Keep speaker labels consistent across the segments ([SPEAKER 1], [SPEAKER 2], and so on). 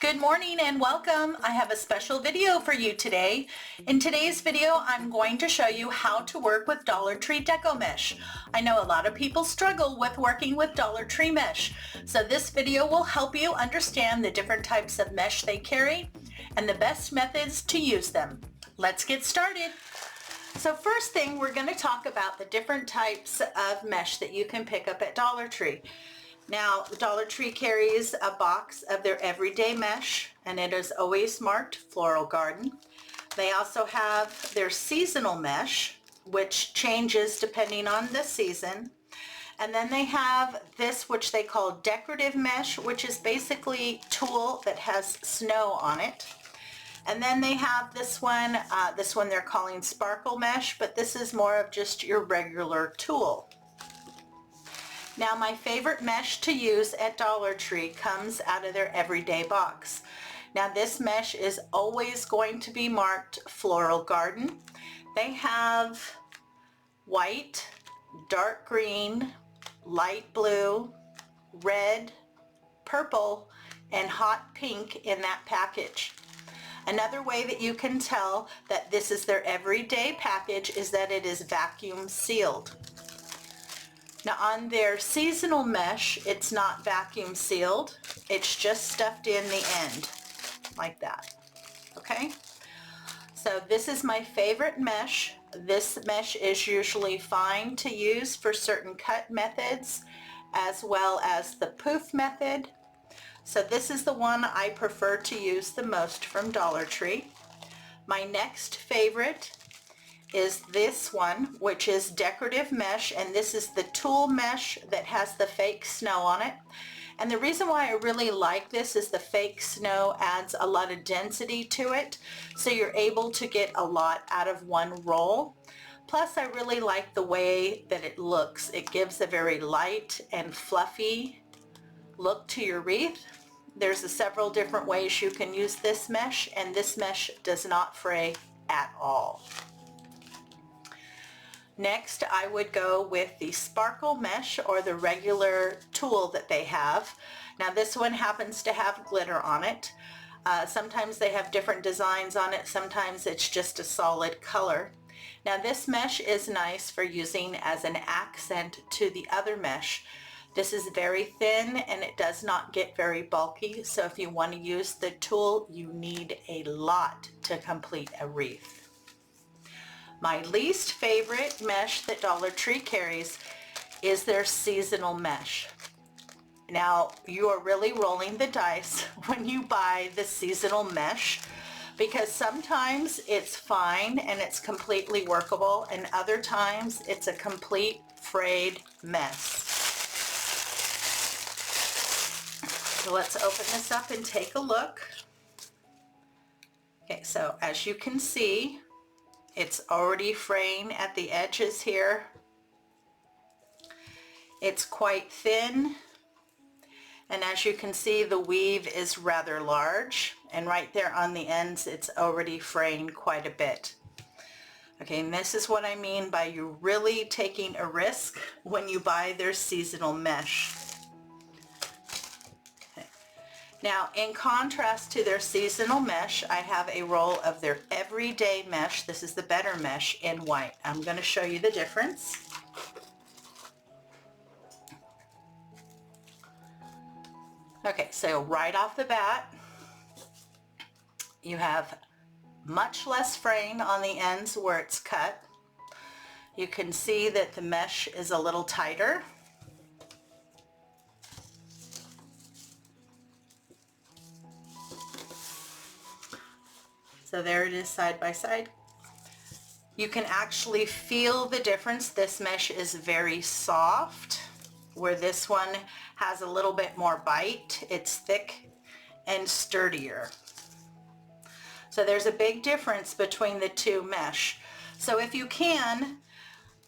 [SPEAKER 1] Good morning and welcome. I have a special video for you today. In today's video, I'm going to show you how to work with Dollar Tree Deco mesh. I know a lot of people struggle with working with Dollar Tree mesh, so this video will help you understand the different types of mesh they carry and the best methods to use them. Let's get started. So first thing, we're going to talk about the different types of mesh that you can pick up at Dollar Tree. Now, Dollar Tree carries a box of their everyday mesh, and it is always marked Floral Garden. They also have their seasonal mesh, which changes depending on the season. And then they have this, which they call decorative mesh, which is basically tulle that has snow on it. And then they have this one they're calling sparkle mesh, but this is more of just your regular tulle. Now, my favorite mesh to use at Dollar Tree comes out of their everyday box. Now, this mesh is always going to be marked Floral Garden. They have white, dark green, light blue, red, purple, and hot pink in that package. Another way that you can tell that this is their everyday package is that it is vacuum sealed. Now, on their seasonal mesh, it's not vacuum sealed. It's just stuffed in the end, like that. Okay? So this is my favorite mesh. This mesh is usually fine to use for certain cut methods, as well as the poof method. So this is the one I prefer to use the most from Dollar Tree. My next favorite is this one, which is decorative mesh, and this is the tulle mesh that has the fake snow on it. And the reason why I really like this is the fake snow adds a lot of density to it, so you're able to get a lot out of one roll. Plus, I really like the way that it looks. It gives a very light and fluffy look to your wreath. There's several different ways you can use this mesh, and this mesh does not fray at all. Next, I would go with the sparkle mesh, or the regular tulle that they have. Now, this one happens to have glitter on it. Sometimes they have different designs on it. Sometimes it's just a solid color. Now, this mesh is nice for using as an accent to the other mesh. This is very thin and it does not get very bulky. So if you want to use the tulle, you need a lot to complete a wreath. My least favorite mesh that Dollar Tree carries is their seasonal mesh. Now, you are really rolling the dice when you buy the seasonal mesh, because sometimes it's fine and it's completely workable, and other times it's a complete frayed mess. So let's open this up and take a look. Okay, so as you can see, it's already fraying at the edges here. It's quite thin, and as you can see, the weave is rather large, and right there on the ends it's already fraying quite a bit. Okay, and this is what I mean by you really taking a risk when you buy their seasonal mesh. Now, in contrast to their seasonal mesh, I have a roll of their everyday mesh. This is the better mesh in white. I'm going to show you the difference. Okay, so right off the bat, you have much less fraying on the ends where it's cut. You can see that the mesh is a little tighter. So there it is side by side. You can actually feel the difference. This mesh is very soft, where this one has a little bit more bite. It's thick and sturdier. So there's a big difference between the two mesh. So if you can,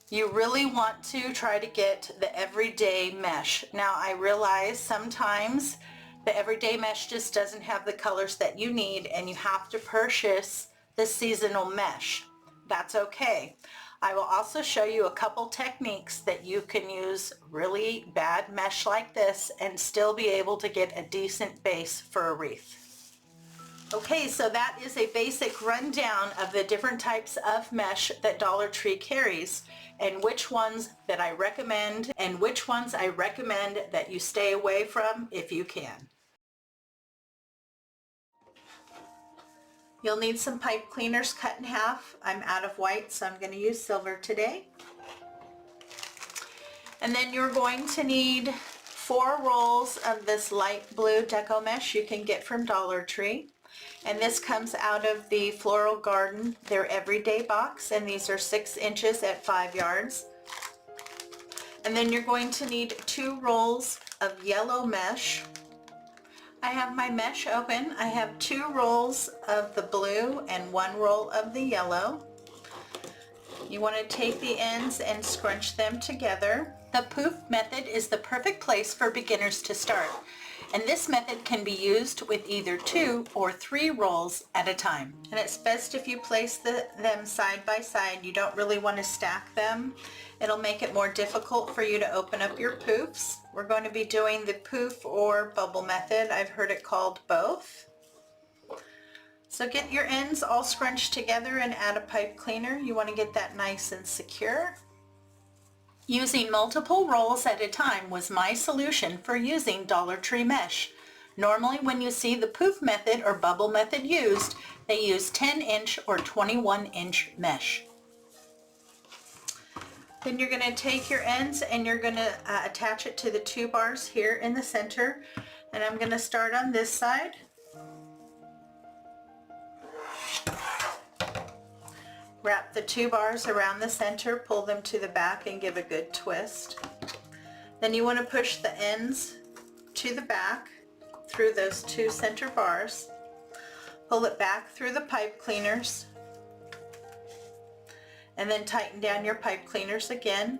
[SPEAKER 1] you really want to try to get the everyday mesh. Now, I realize sometimes the everyday mesh just doesn't have the colors that you need, and you have to purchase the seasonal mesh. That's okay. I will also show you a couple techniques that you can use really bad mesh like this and still be able to get a decent base for a wreath. Okay, so that is a basic rundown of the different types of mesh that Dollar Tree carries and which ones that I recommend and which ones I recommend that you stay away from if you can. You'll need some pipe cleaners cut in half. I'm out of white, so I'm going to use silver today. And then you're going to need 4 rolls of this light blue Deco mesh you can get from Dollar Tree. And this comes out of the Floral Garden, their everyday box, and these are 6 inches at 5 yards. And then you're going to need 2 rolls of yellow mesh. I have my mesh open. I have 2 rolls of the blue and 1 roll of the yellow. You want to take the ends and scrunch them together. The poof method is the perfect place for beginners to start. And this method can be used with either 2 or 3 rolls at a time. And it's best if you place them side by side. You don't really want to stack them. It'll make it more difficult for you to open up your poofs. We're going to be doing the poof or bubble method. I've heard it called both. So get your ends all scrunched together and add a pipe cleaner. You want to get that nice and secure. Using multiple rolls at a time was my solution for using Dollar Tree mesh. Normally when you see the poof method or bubble method used, they use 10-inch or 21-inch mesh. Then you're going to take your ends and you're going to attach it to the 2 bars here in the center. And I'm going to start on this side. Wrap the 2 bars around the center, pull them to the back and give a good twist. Then you want to push the ends to the back through those 2 center bars. Pull it back through the pipe cleaners and then tighten down your pipe cleaners again.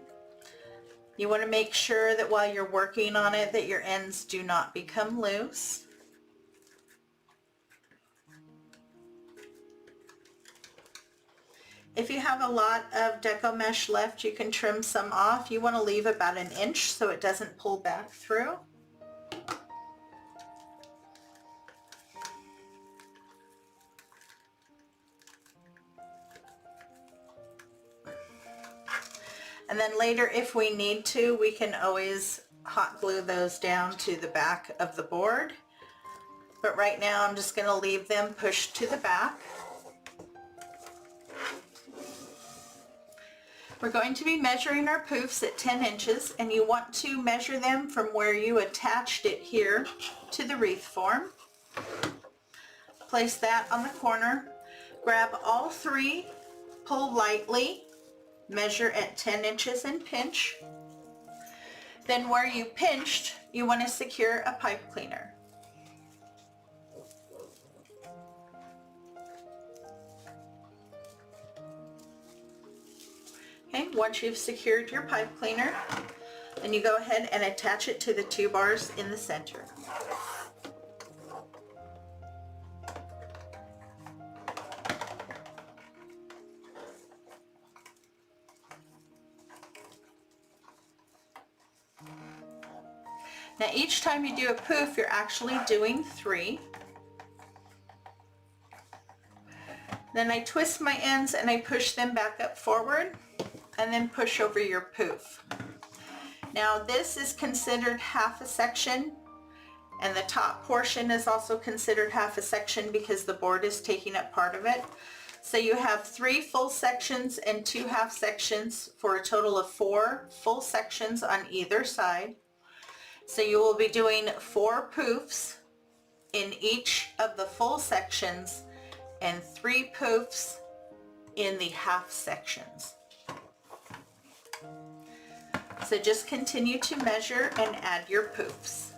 [SPEAKER 1] You want to make sure that while you're working on it that your ends do not become loose. If you have a lot of Deco mesh left, you can trim some off. You want to leave about 1 inch so it doesn't pull back through. And then later, if we need to, we can always hot glue those down to the back of the board. But right now I'm just going to leave them pushed to the back. We're going to be measuring our poofs at 10 inches, and you want to measure them from where you attached it here to the wreath form. Place that on the corner. Grab all 3, pull lightly, measure at 10 inches and pinch. Then where you pinched, you want to secure a pipe cleaner. Okay, once you've secured your pipe cleaner, then you go ahead and attach it to the 2 bars in the center. Now each time you do a poof, you're actually doing 3. Then I twist my ends and I push them back up forward and then push over your poof. Now this is considered half a section, and the top portion is also considered half a section because the board is taking up part of it. So you have 3 full sections and 2 half sections for a total of 4 full sections on either side. So you will be doing 4 poofs in each of the full sections and 3 poofs in the half sections. So just continue to measure and add your poofs.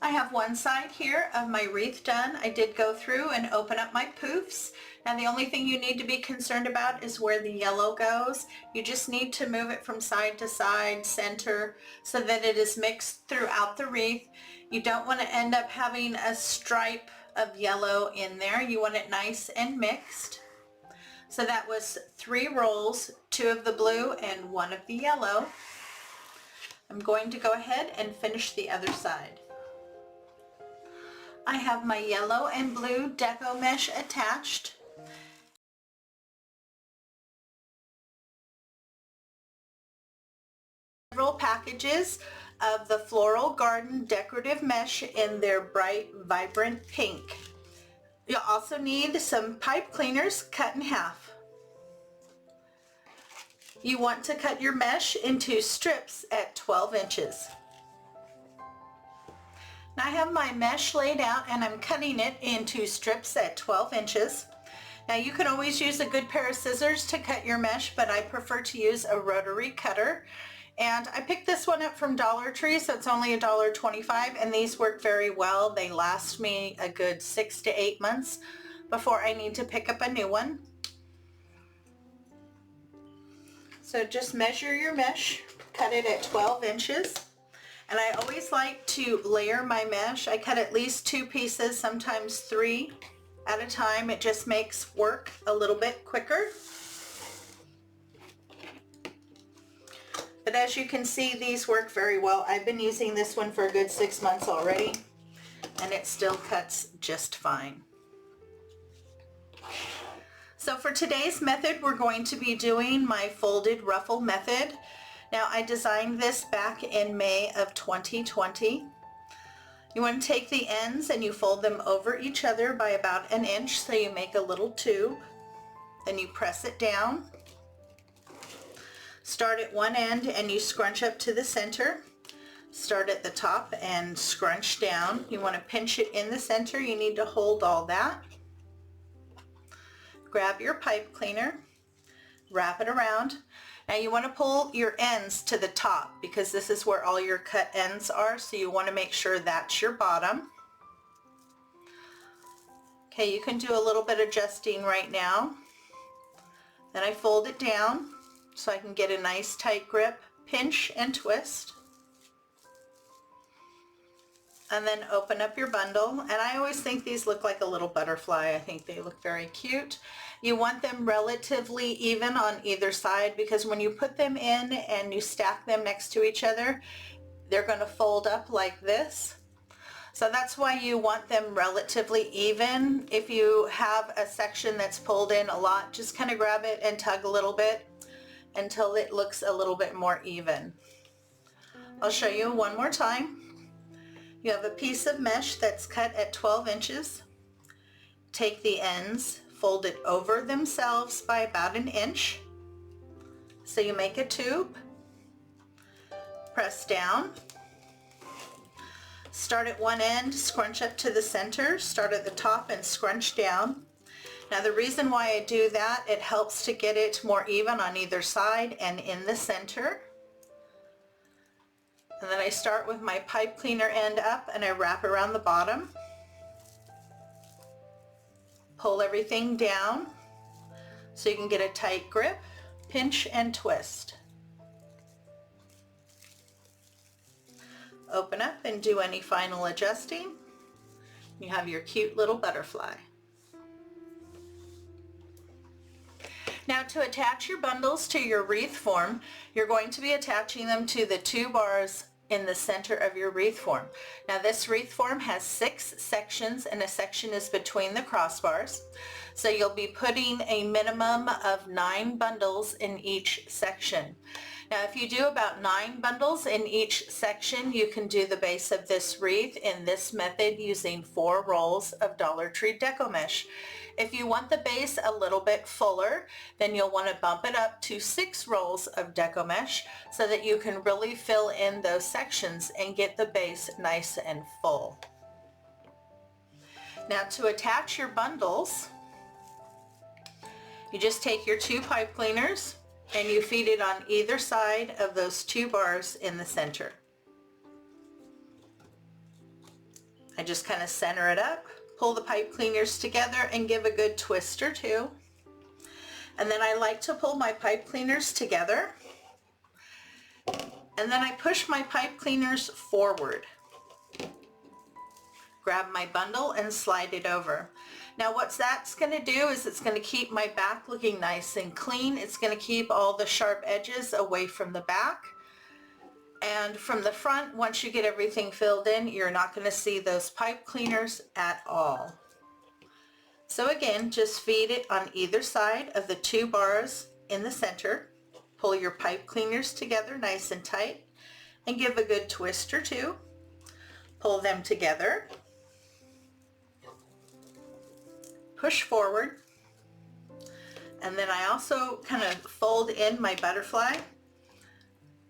[SPEAKER 1] I have one side here of my wreath done. I did go through and open up my poofs. Now the only thing you need to be concerned about is where the yellow goes. You just need to move it from side to side, center, so that it is mixed throughout the wreath. You don't want to end up having a stripe of yellow in there. You want it nice and mixed. So that was 3 rolls, 2 of the blue and 1 of the yellow. I'm going to go ahead and finish the other side. I have my yellow and blue Deco mesh attached. Several packages of the Floral Garden decorative mesh in their bright, vibrant pink. You'll also need some pipe cleaners cut in half. You want to cut your mesh into strips at 12 inches. Now I have my mesh laid out and I'm cutting it into strips at 12 inches. Now you can always use a good pair of scissors to cut your mesh, but I prefer to use a rotary cutter. And I picked this one up from Dollar Tree, so it's only $1.25, and these work very well. They last me a good 6 to 8 months before I need to pick up a new one. So just measure your mesh, cut it at 12 inches. And I always like to layer my mesh. I cut at least 2 pieces, sometimes 3 at a time. It just makes work a little bit quicker. But as you can see, these work very well. I've been using this one for a good 6 months already, and it still cuts just fine. So for today's method, we're going to be doing my folded ruffle method. Now I designed this back in May of 2020. You want to take the ends and you fold them over each other by about 1 inch, so you make a little tube. Then you press it down. Start at one end and you scrunch up to the center. Start at the top and scrunch down. You want to pinch it in the center. You need to hold all that. Grab your pipe cleaner, wrap it around. Now you want to pull your ends to the top because this is where all your cut ends are, so you want to make sure that's your bottom. Okay, you can do a little bit of adjusting right now. Then I fold it down so I can get a nice tight grip, pinch and twist. And then open up your bundle. And I always think these look like a little butterfly. I think they look very cute. You want them relatively even on either side because when you put them in and you stack them next to each other, they're going to fold up like this. So that's why you want them relatively even. If you have a section that's pulled in a lot, just kind of grab it and tug a little bit until it looks a little bit more even. I'll show you one more time. You have a piece of mesh that's cut at 12 inches. Take the ends, fold it over themselves by about 1 inch. So you make a tube. Press down. Start at one end, scrunch up to the center, start at the top and scrunch down. Now the reason why I do that, it helps to get it more even on either side and in the center. And then I start with my pipe cleaner end up and I wrap around the bottom. Pull everything down so you can get a tight grip, pinch and twist. Open up and do any final adjusting. You have your cute little butterfly. Now to attach your bundles to your wreath form, you're going to be attaching them to the 2 bars in the center of your wreath form. Now this wreath form has 6 sections and a section is between the crossbars. So you'll be putting a minimum of 9 bundles in each section. Now if you do about 9 bundles in each section, you can do the base of this wreath in this method using 4 rolls of Dollar Tree Deco Mesh. If you want the base a little bit fuller, then you'll want to bump it up to 6 rolls of Deco Mesh so that you can really fill in those sections and get the base nice and full. Now to attach your bundles, you just take your 2 pipe cleaners and you feed it on either side of those 2 bars in the center. I just kind of center it up, pull the pipe cleaners together and give a good twist or two. And then I like to pull my pipe cleaners together, and then I push my pipe cleaners forward. Grab my bundle and slide it over. Now what that's going to do is it's going to keep my back looking nice and clean. It's going to keep all the sharp edges away from the back. And from the front, once you get everything filled in, you're not going to see those pipe cleaners at all. So again, just feed it on either side of the 2 bars in the center. Pull your pipe cleaners together nice and tight and give a good twist or two. Pull them together. Push forward. And then I also kind of fold in my butterfly.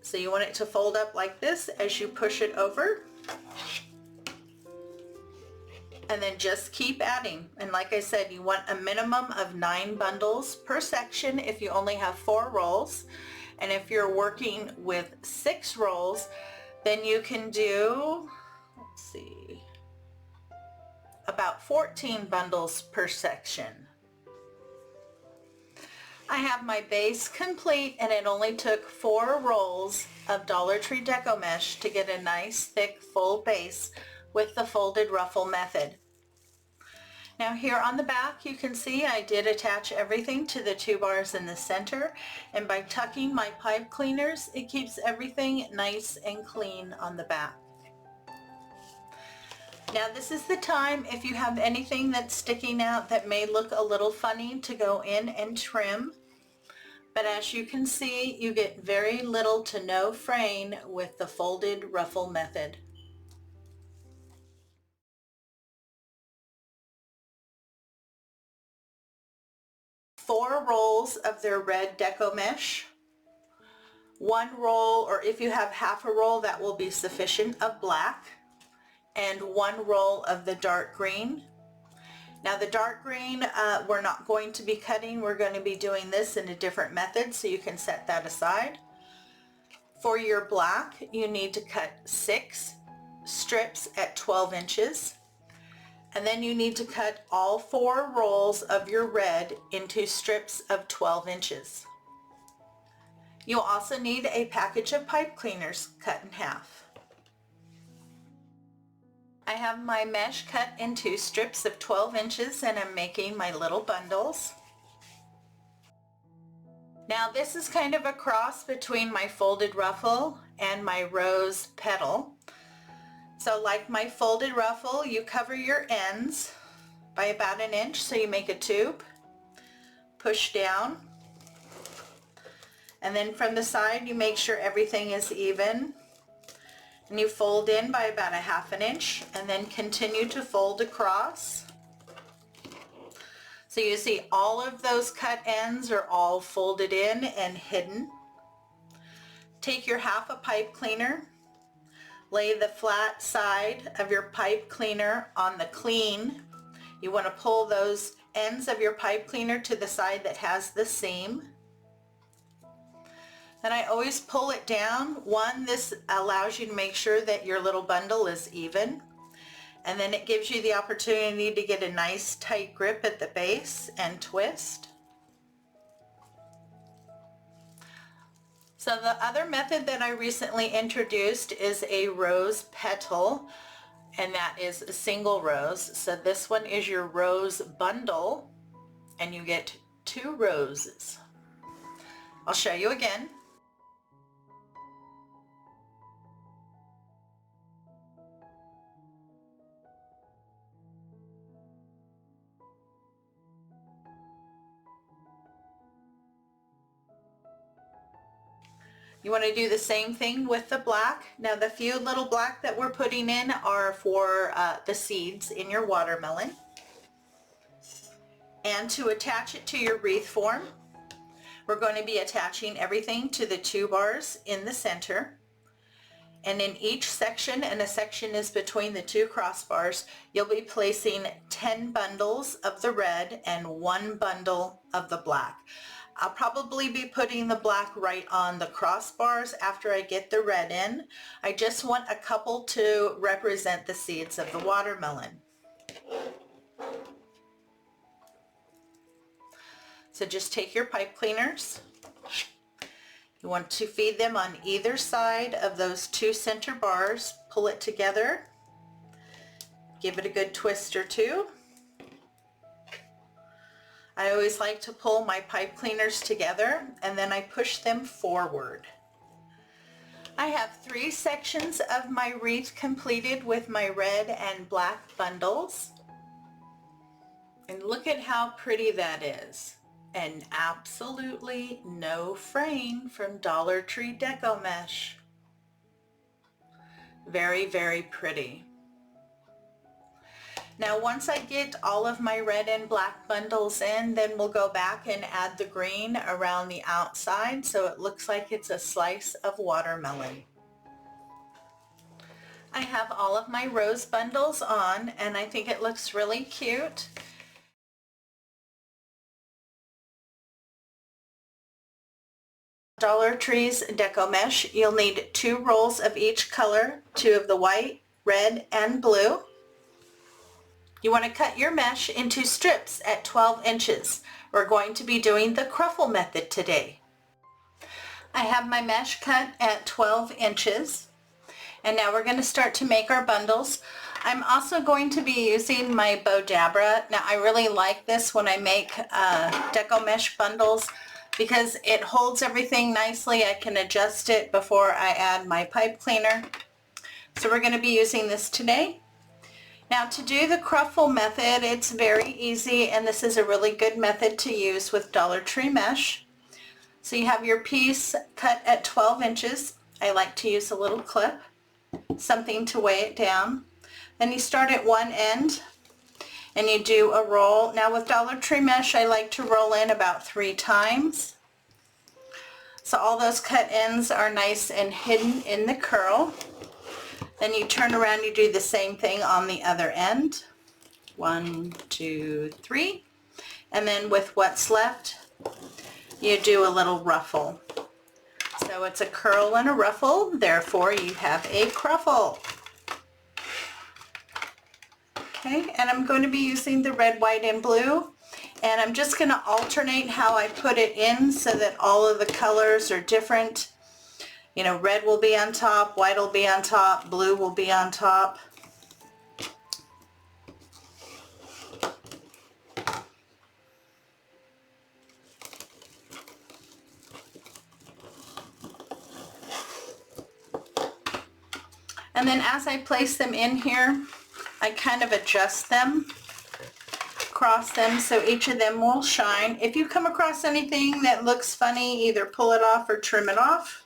[SPEAKER 1] So you want it to fold up like this as you push it over. And then just keep adding. And like I said, you want a minimum of 9 bundles per section if you only have 4 rolls. And if you're working with 6 rolls, then you can do, let's see, about 14 bundles per section. I have my base complete, and it only took 4 rolls of Dollar Tree Deco Mesh to get a nice thick full base with the folded ruffle method. Now here on the back you can see I did attach everything to the 2 bars in the center, and by tucking my pipe cleaners it keeps everything nice and clean on the back. Now this is the time, if you have anything that's sticking out that may look a little funny, to go in and trim. But as you can see, you get very little to no fraying with the folded ruffle method. Four rolls of their red Deco Mesh. 1 roll, or if you have half a roll, that will be sufficient, of black. And 1 roll of the dark green. Now the dark green we're not going to be cutting. We're going to be doing this in a different method, so you can set that aside. For your black, you need to cut 6 strips at 12 inches. And then you need to cut all 4 rolls of your red into strips of 12 inches. You'll also need a package of pipe cleaners cut in half. I have my mesh cut into strips of 12 inches and I'm making my little bundles. Now this is kind of a cross between my folded ruffle and my rose petal. So like my folded ruffle, you cover your ends by about 1 inch, so you make a tube, push down, and then from the side you make sure everything is even. And you fold in by about 1/2 inch and then continue to fold across. So you see all of those cut ends are all folded in and hidden. Take your half a pipe cleaner, lay the flat side of your pipe cleaner on the clean. You want to pull those ends of your pipe cleaner to the side that has the seam. And I always pull it down. One, this allows you to make sure that your little bundle is even. And then it gives you the opportunity to get a nice tight grip at the base and twist. So the other method that I recently introduced is a rose petal, and that is a single rose. So this one is your rose bundle, and you get 2 roses. I'll show you again. You want to do the same thing with the black. Now the few little black that we're putting in are for the seeds in your watermelon. And to attach it to your wreath form, we're going to be attaching everything to the 2 bars in the center. And in each section, and a section is between the 2 crossbars, you'll be placing 10 bundles of the red and 1 bundle of the black. I'll probably be putting the black right on the crossbars after I get the red in. I just want a couple to represent the seeds of the watermelon. So just take your pipe cleaners. You want to feed them on either side of those two center bars. Pull it together. Give it a good twist or two. I always like to pull my pipe cleaners together and then I push them forward. I have 3 sections of my wreath completed with my red and black bundles. And look at how pretty that is. And absolutely no fraying from Dollar Tree Deco Mesh. Very, very pretty. Now once I get all of my red and black bundles in, then we'll go back and add the green around the outside so it looks like it's a slice of watermelon. I have all of my rose bundles on and I think it looks really cute. Dollar Tree's Deco Mesh, you'll need 2 rolls of each color, 2 of the white, red, and blue. You want to cut your mesh into strips at 12 inches. We're going to be doing the cruffle method today. I have my mesh cut at 12 inches. And now we're going to start to make our bundles. I'm also going to be using my bow dabra. Now I really like this when I make Deco Mesh bundles because it holds everything nicely. I can adjust it before I add my pipe cleaner. So we're going to be using this today. Now to do the cruffle method, it's very easy and this is a really good method to use with Dollar Tree mesh. So you have your piece cut at 12 inches. I like to use a little clip, something to weigh it down. Then you start at one end and you do a roll. Now with Dollar Tree mesh, I like to roll in about 3 times. So all those cut ends are nice and hidden in the curl. Then you turn around, you do the same thing on the other end. 1, 2, 3. And then with what's left, you do a little ruffle. So it's a curl and a ruffle, therefore you have a cruffle. Okay, and I'm going to be using the red, white, and blue. And I'm just going to alternate how I put it in so that all of the colors are different. You know, red will be on top, white will be on top, blue will be on top. And then as I place them in here, I kind of adjust them, cross them so each of them will shine. If you come across anything that looks funny, either pull it off or trim it off.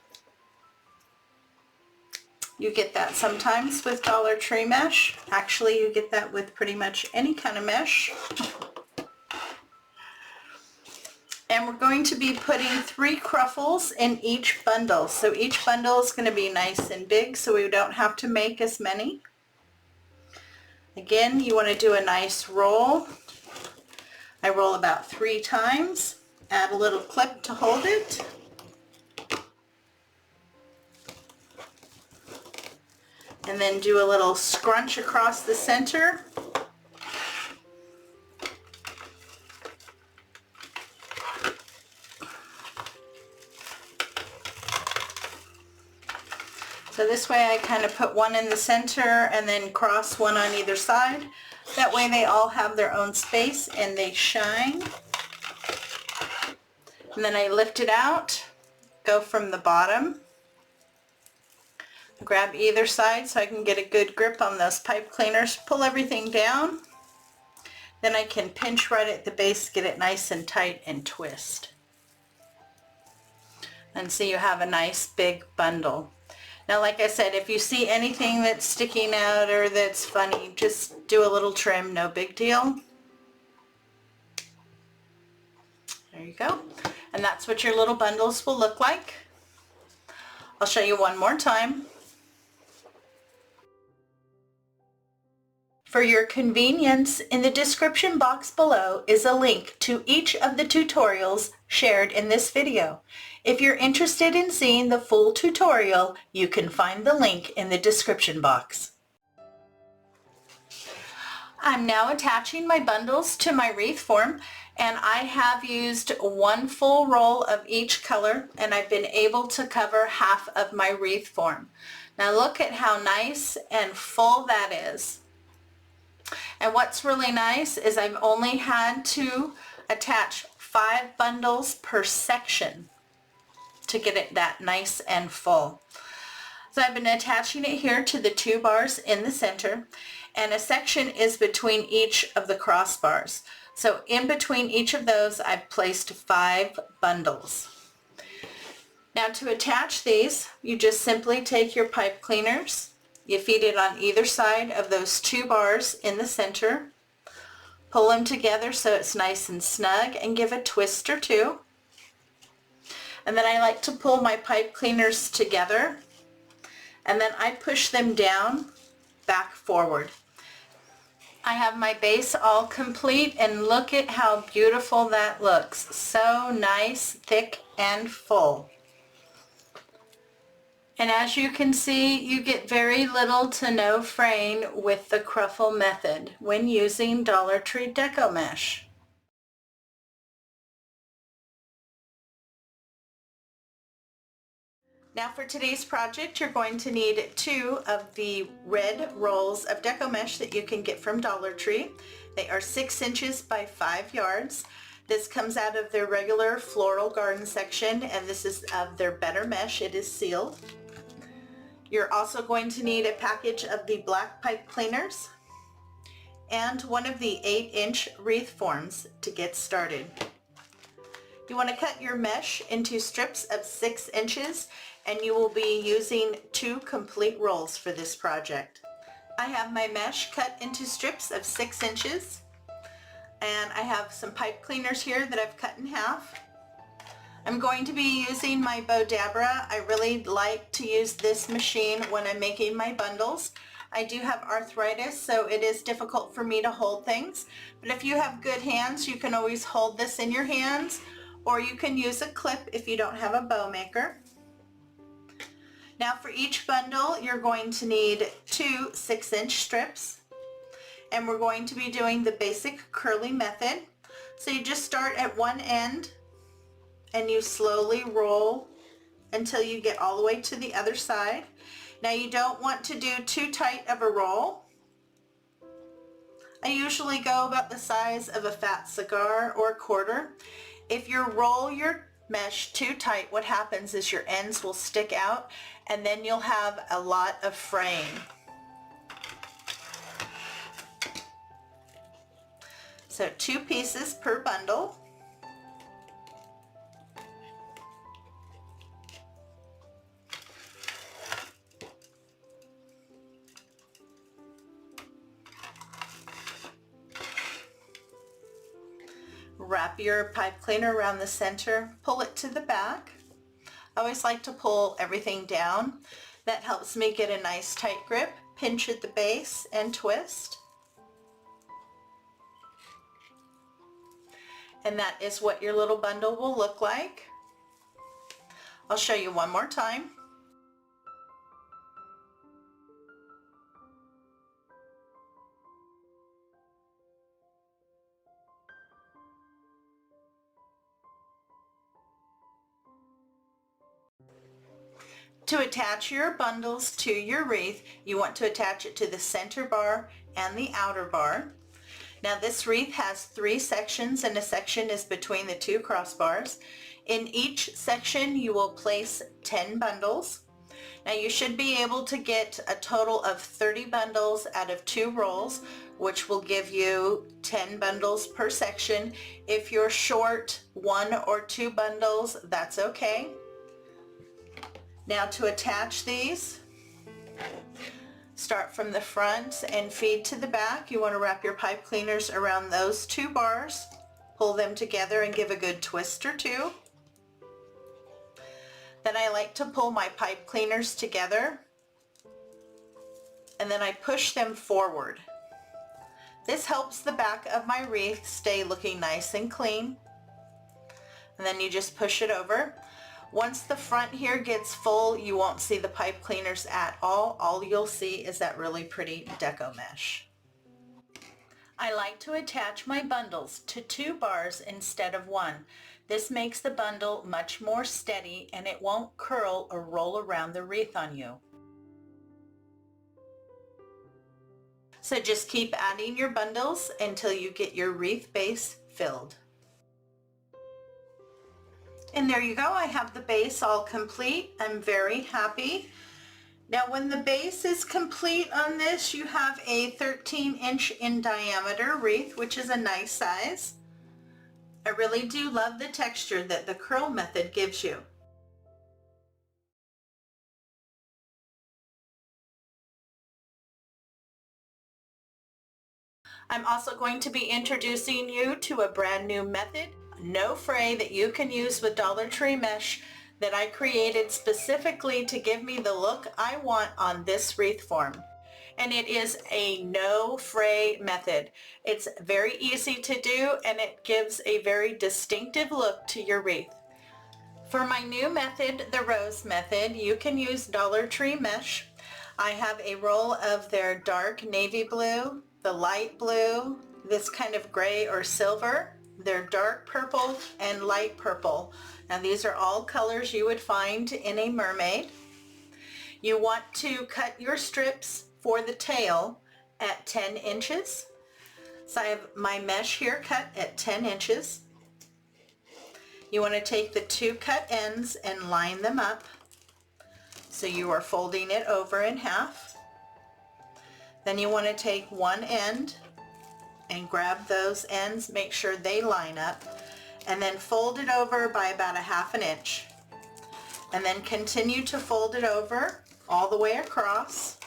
[SPEAKER 1] You get that sometimes with Dollar Tree mesh. Actually, you get that with pretty much any kind of mesh. And we're going to be putting 3 cruffles in each bundle. So each bundle is going to be nice and big so we don't have to make as many. Again, you want to do a nice roll. I roll about 3 times. Add a little clip to hold it. And then do a little scrunch across the center. So this way I kind of put one in the center and then cross one on either side. That way they all have their own space and they shine. And then I lift it out, go from the bottom, grab either side so I can get a good grip on those pipe cleaners, pull everything down. Then I can pinch right at the base, get it nice and tight and twist. And so you have a nice big bundle. Now, like I said, if you see anything that's sticking out or that's funny, just do a little trim, no big deal. There you go. And that's what your little bundles will look like. I'll show you one more time. For your convenience, in the description box below is a link to each of the tutorials shared in this video. If you're interested in seeing the full tutorial, you can find the link in the description box. I'm now attaching my bundles to my wreath form, and I have used one full roll of each color, and I've been able to cover half of my wreath form. Now look at how nice and full that is. And what's really nice is I've only had to attach 5 bundles per section to get it that nice and full. So I've been attaching it here to the 2 bars in the center, and a section is between each of the crossbars. So in between each of those, I've placed 5 bundles. Now to attach these, you just simply take your pipe cleaners, you feed it on either side of those 2 bars in the center, pull them together so it's nice and snug, and give a twist or 2. And then I like to pull my pipe cleaners together, and then I push them down, back forward. I have my base all complete, and look at how beautiful that looks. So nice, thick, and full. And as you can see, you get very little to no fraying with the Cruffle method when using Dollar Tree Deco Mesh. Now for today's project, you're going to need 2 of the red rolls of Deco Mesh that you can get from Dollar Tree. They are 6 inches by 5 yards. This comes out of their regular floral garden section, and this is of their Better Mesh. It is sealed. You're also going to need a package of the black pipe cleaners and one of the 8-inch wreath forms to get started. You want to cut your mesh into strips of 6 inches, and you will be using 2 complete rolls for this project. I have my mesh cut into strips of 6 inches, and I have some pipe cleaners here that I've cut in half. I'm going to be using my Bodabra. I really like to use this machine when I'm making my bundles. I do have arthritis, so it is difficult for me to hold things, but if you have good hands, you can always hold this in your hands, or you can use a clip if you don't have a bow maker. Now for each bundle, you're going to need 2 6-inch strips, and we're going to be doing the basic curly method. So you just start at one end, and you slowly roll until you get all the way to the other side. Now you don't want to do too tight of a roll. I usually go about the size of a fat cigar or a quarter. If you roll your mesh too tight, what happens is your ends will stick out, and then you'll have a lot of fraying. So 2 pieces per bundle. Wrap your pipe cleaner around the center, pull it to the back. I always like to pull everything down. That helps me get a nice tight grip, pinch at the base, and twist. And that is what your little bundle will look like. I'll show you one more time. To attach your bundles to your wreath, you want to attach it to the center bar and the outer bar. Now this wreath has 3 sections, and a section is between the 2 crossbars. In each section you will place 10 bundles. Now you should be able to get a total of 30 bundles out of 2 rolls, which will give you 10 bundles per section. If you're short 1 or 2 bundles, that's okay. Now to attach these, start from the front and feed to the back. You want to wrap your pipe cleaners around those 2 bars, pull them together and give a good twist or 2. Then I like to pull my pipe cleaners together, and then I push them forward. This helps the back of my wreath stay looking nice and clean. and then you just push it over. Once the front here gets full, you won't see the pipe cleaners at all. All you'll see is that really pretty deco mesh. I like to attach my bundles to 2 bars instead of 1. This makes the bundle much more steady and it won't curl or roll around the wreath on you. So just keep adding your bundles until you get your wreath base filled. And there you go, I have the base all complete. I'm very happy. Now when the base is complete on this, you have a 13-inch in diameter wreath, which is a nice size. I really do love the texture that the curl method gives you. I'm also going to be introducing you to a brand new method, no fray, that you can use with Dollar Tree mesh that I created specifically to give me the look I want on this wreath form. And it is a no fray method. It's very easy to do and it gives a very distinctive look to your wreath. For my new method, the rose method, you can use Dollar Tree mesh. I have a roll of their dark navy blue, the light blue, this kind of gray or silver, their dark purple and light purple. Now these are all colors you would find in a mermaid. You want to cut your strips for the tail at 10 inches. So I have my mesh here cut at 10 inches. You want to take the 2 cut ends and line them up. So you are folding it over in half. Then you want to take one end and grab those ends, make sure they line up, and then fold it over by about 1/2 inch. And then continue to fold it over all the way across.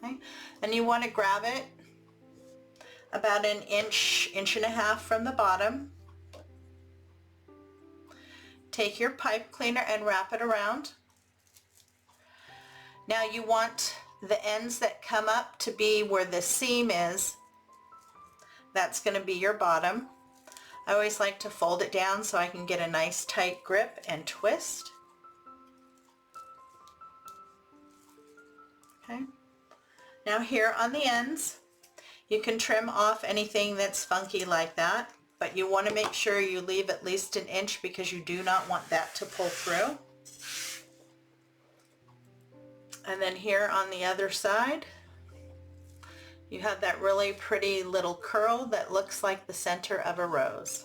[SPEAKER 1] Okay. And you want to grab it about an inch, inch and a half from the bottom. Take your pipe cleaner and wrap it around. Now you want the ends that come up to be where the seam is. That's going to be your bottom. I always like to fold it down so I can get a nice tight grip and twist. Okay. Now here on the ends, you can trim off anything that's funky like that, but you want to make sure you leave at least an inch because you do not want that to pull through. And then here on the other side, you have that really pretty little curl that looks like the center of a rose.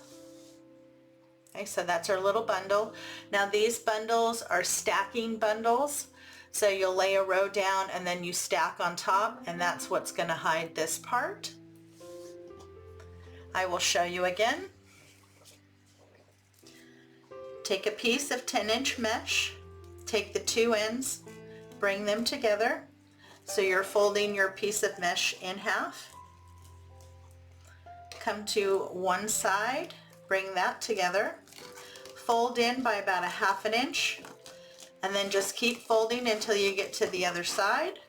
[SPEAKER 1] Okay, so that's our little bundle. Now these bundles are stacking bundles. So you'll lay a row down and then you stack on top, and that's what's going to hide this part. I will show you again. Take a piece of 10-inch mesh, take the 2 ends, bring them together. So you're folding your piece of mesh in half. Come to one side, bring that together, fold in by about 1/2 inch, and then just keep folding until you get to the other side.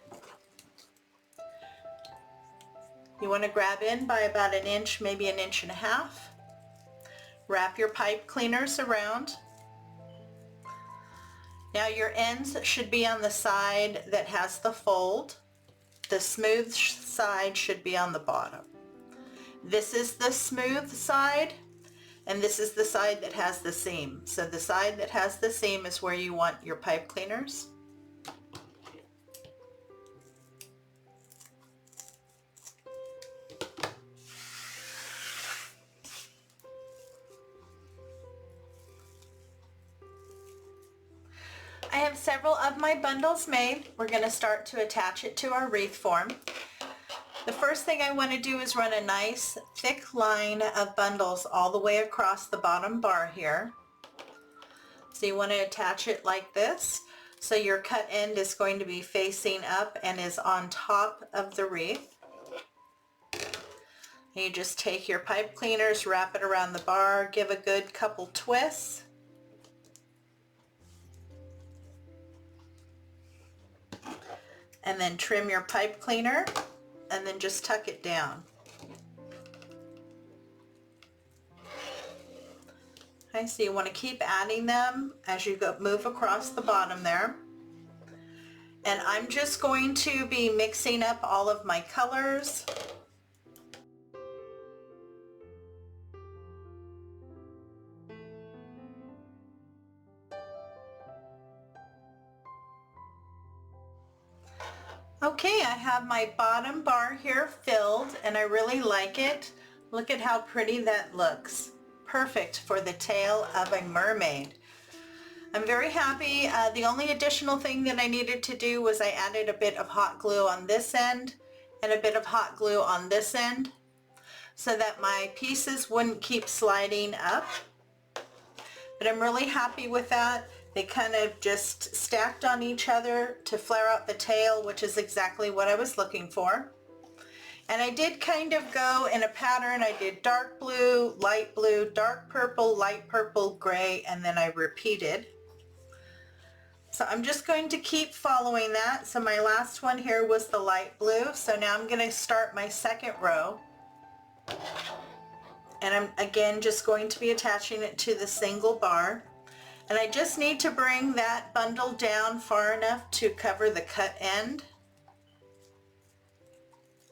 [SPEAKER 1] You want to grab in by about an inch, maybe an inch and a half. Wrap your pipe cleaners around. Now your ends should be on the side that has the fold. The smooth side should be on the bottom. This is the smooth side, and this is the side that has the seam. So the side that has the seam is where you want your pipe cleaners. I have several of my bundles made. We're going to start to attach it to our wreath form. The first thing I want to do is run a nice thick line of bundles all the way across the bottom bar here. So you want to attach it like this. So your cut end is going to be facing up and is on top of the wreath. And you just take your pipe cleaners, wrap it around the bar, give a good couple twists. And then trim your pipe cleaner and then just tuck it down. Okay, so you want to keep adding them as you move across the bottom there. And I'm just going to be mixing up all of my colors. Okay, I have my bottom bar here filled and I really like it. Look at how pretty that looks. Perfect for the tail of a mermaid. I'm very happy. The only additional thing that I needed to do was I added a bit of hot glue on this end and a bit of hot glue on this end so that my pieces wouldn't keep sliding up. But I'm really happy with that. They kind of just stacked on each other to flare out the tail, which is exactly what I was looking for. And I did kind of go in a pattern. I did dark blue, dark purple, light purple, gray, and then I repeated. So I'm just going to keep following that. So my last one here was the light blue. So now I'm going to start my second row. And I'm again just going to be attaching it to the single bar. And I just need to bring that bundle down far enough to cover the cut end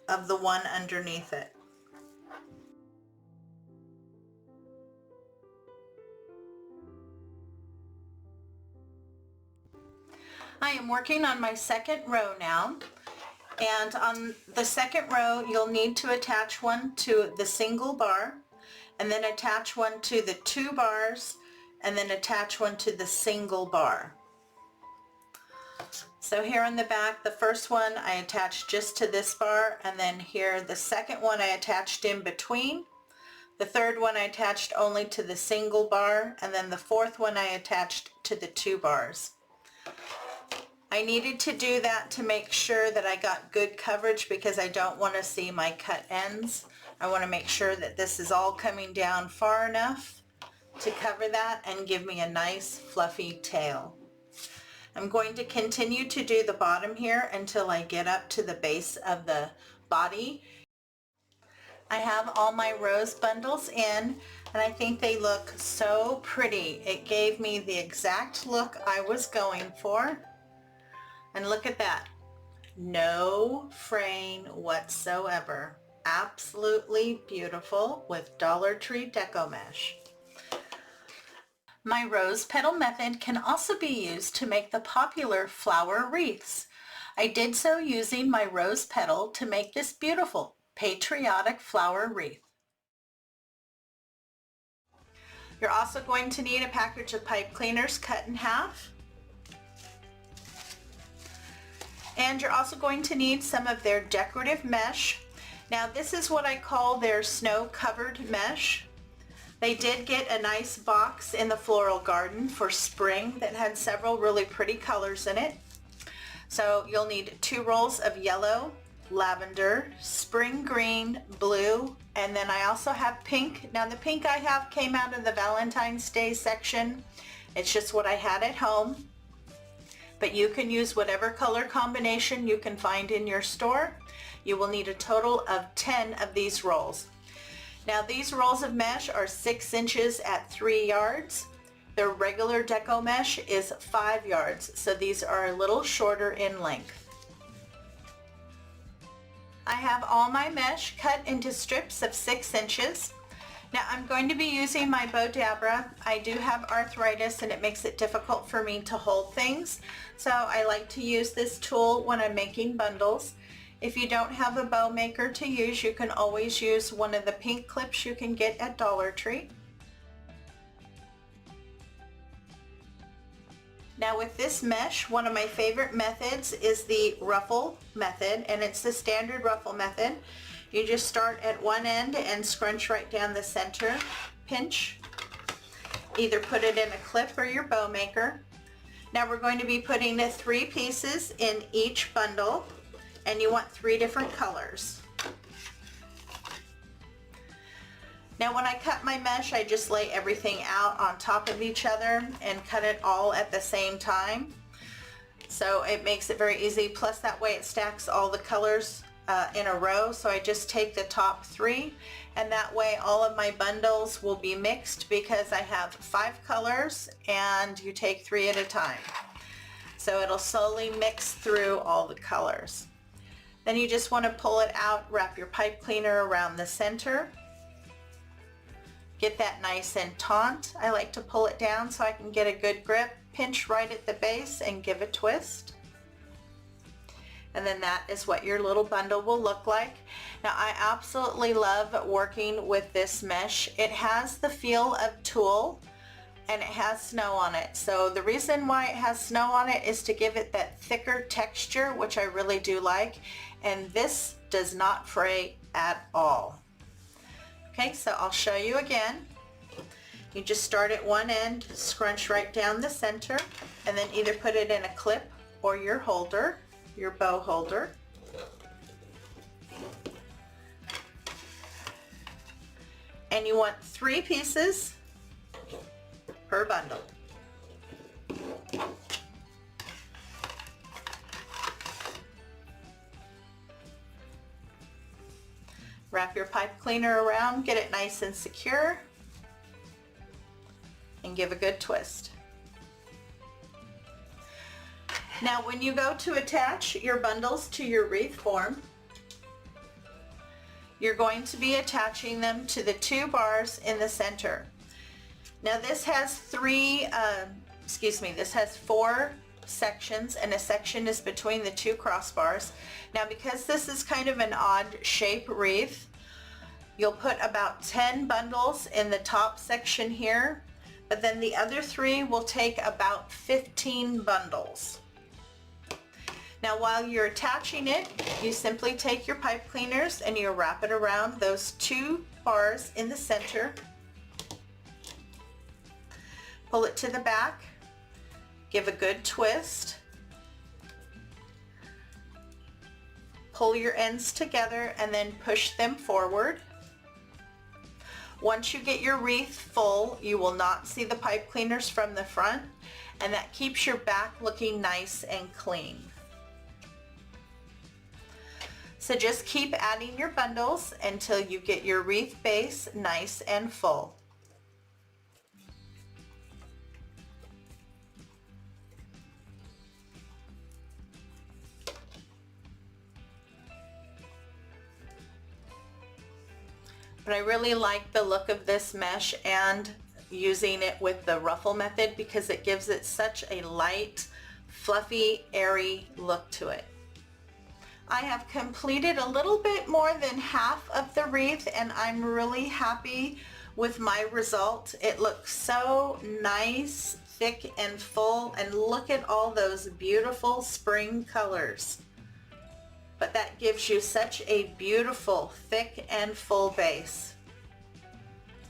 [SPEAKER 1] of the one underneath it. I am working on my second row now, and on the second row you'll need to attach one to the single bar and then attach one to the two bars and then attach one to the single bar. So here on the back, the first one I attached just to this bar, and then here the second one I attached in between. The third one I attached only to the single bar, and then the fourth one I attached to the two bars. I needed to do that to make sure that I got good coverage because I don't want to see my cut ends. I want to make sure that this is all coming down far enough to cover that and give me a nice fluffy tail. I'm going to continue to do the bottom here until I get up to the base of the body. I have all my rose bundles in and I think they look so pretty. It gave me the exact look I was going for. And look at that. No fraying whatsoever. Absolutely beautiful with Dollar Tree Deco Mesh. My rose petal method can also be used to make the popular flower wreaths. I did so using my rose petal to make this beautiful patriotic flower wreath. You're also going to need a package of pipe cleaners cut in half. And you're also going to need some of their decorative mesh. Now this is what I call their snow covered mesh. They did get a nice box in the floral garden for spring that had several really pretty colors in it. So you'll need 2 rolls of yellow, lavender, spring green, blue, and then I also have pink. Now the pink I have came out of the Valentine's Day section. It's just what I had at home. But you can use whatever color combination you can find in your store. You will need a total of 10 of these rolls. Now these rolls of mesh are 6 inches at 3 yards. Their regular Deco mesh is 5 yards, so these are a little shorter in length. I have all my mesh cut into strips of 6 inches. Now I'm going to be using my Bodabra. I do have arthritis and it makes it difficult for me to hold things, so I like to use this tool when I'm making bundles. If you don't have a bow maker to use, you can always use one of the pink clips you can get at Dollar Tree. Now with this mesh, one of my favorite methods is the ruffle method, and it's the standard ruffle method. You just start at one end and scrunch right down the center, pinch, either put it in a clip or your bow maker. Now we're going to be putting the 3 pieces in each bundle, and you want 3 different colors. Now when I cut my mesh, I just lay everything out on top of each other and cut it all at the same time. So it makes it very easy, plus that way it stacks all the colors in a row, so I just take the top 3, and that way all of my bundles will be mixed because I have 5 colors and you take 3 at a time. So it'll slowly mix through all the colors. Then you just want to pull it out, wrap your pipe cleaner around the center. Get that nice and taut. I like to pull it down so I can get a good grip, pinch right at the base and give a twist. And then that is what your little bundle will look like. Now I absolutely love working with this mesh. It has the feel of tulle and it has snow on it. So the reason why it has snow on it is to give it that thicker texture, which I really do like. And this does not fray at all. Okay, so I'll show you again. You just start at one end, scrunch right down the center, and then either put it in a clip or your holder, your bow holder. And you want 3 pieces per bundle. Wrap your pipe cleaner around, get it nice and secure, and give a good twist. Now when you go to attach your bundles to your wreath form, you're going to be attaching them to the 2 bars in the center. Now this has 4 sections, and a section is between the 2 crossbars. Now because this is kind of an odd shape wreath, you'll put about 10 bundles in the top section here, but then the other 3 will take about 15 bundles. Now while you're attaching it, you simply take your pipe cleaners and you wrap it around those 2 bars in the center, pull it to the back, give a good twist, pull your ends together and then push them forward. Once you get your wreath full, you will not see the pipe cleaners from the front, and that keeps your back looking nice and clean. So just keep adding your bundles until you get your wreath base nice and full. But I really like the look of this mesh and using it with the ruffle method because it gives it such a light, fluffy, airy look to it. I have completed a little bit more than half of the wreath and I'm really happy with my result. It looks so nice, thick and full, and look at all those beautiful spring colors. But that gives you such a beautiful, thick and full base.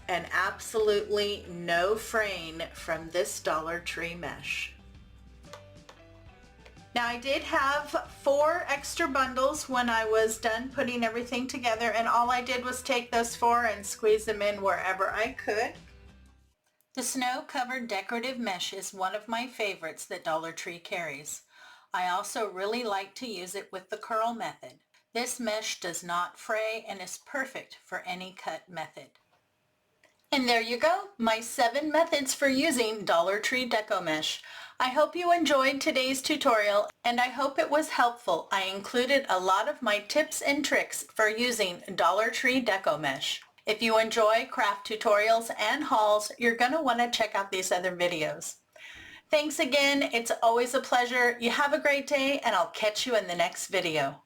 [SPEAKER 1] And absolutely no fraying from this Dollar Tree mesh. Now I did have 4 extra bundles when I was done putting everything together, and all I did was take those 4 and squeeze them in wherever I could. The snow-covered decorative mesh is one of my favorites that Dollar Tree carries. I also really like to use it with the curl method. This mesh does not fray and is perfect for any cut method. And there you go, my 7 methods for using Dollar Tree Deco Mesh. I hope you enjoyed today's tutorial and I hope it was helpful. I included a lot of my tips and tricks for using Dollar Tree Deco Mesh. If you enjoy craft tutorials and hauls, you're going to want to check out these other videos. Thanks again. It's always a pleasure. You have a great day and I'll catch you in the next video.